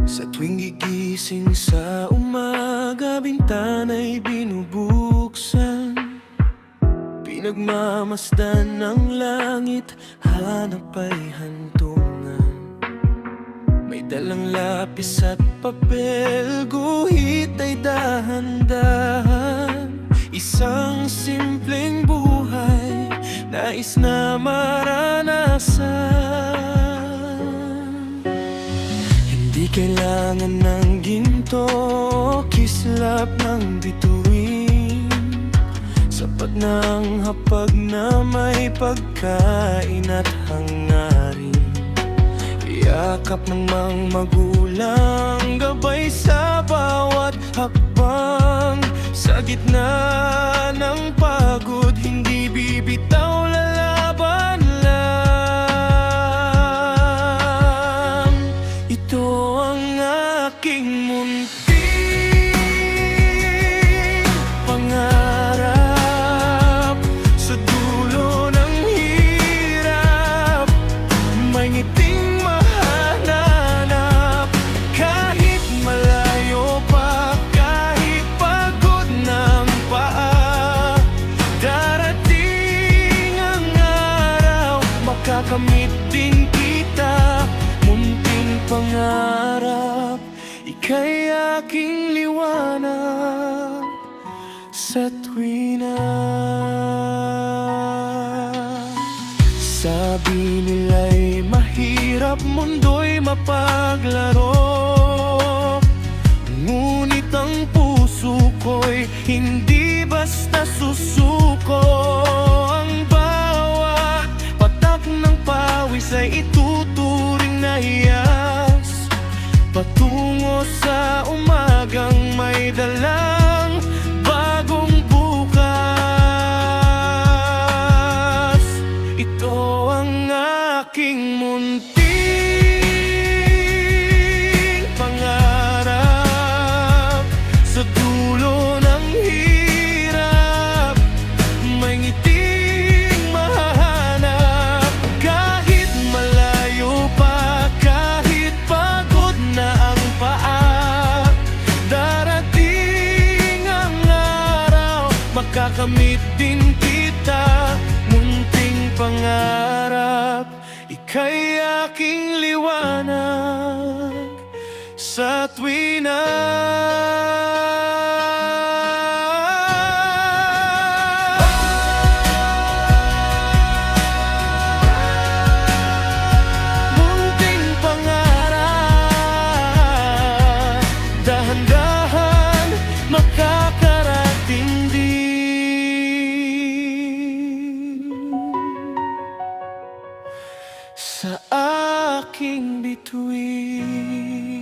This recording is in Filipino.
Sa tuwing gigising sa umaga, bintana'y binubuksan. Pinagmamasdan ng langit, hanap ay hantungan. May dalang lapis at papel, guhit ay dahan-dahan. Isang simpleng buhay, nais na maranasan. Hindi kailangan ng ginto, kislap ng bituin. Sapat ng hapag na may pagkain at hangarin. Yakap ng mga magulang, gabay sa bawat hakbang. Sa gitna ng pagod, hindi bibitaw, lalaban lang. Ito ang aking munting pangarap. Sa dulo ng hirap, may ngiting mahanap. Kahit malayo pa, kahit pagod ng paa, darating ang araw, makakamit din kita. Munting pangarap, ika'y aking liwanag sa tuwina. Sabi nila'y mahirap, mundo'y mapaglaro. Ngunit ang puso ko'y hindi basta susuko. Ang bawat patak ng pawis ay ituturing na hiyas, patungo sa umagang may dalang bagong bukas. Ito ang aking munting pangarap. Sa dulo ng hirap, may ngiting mahanap. Kahit malayo pa, kahit pagod na ang paa, darating ang araw, makakamit din kita. Munting pangarap, ika'y aking liwanag sa tuwina. Munting pangarap, dahan-dahan makakarating din sa aking bituin.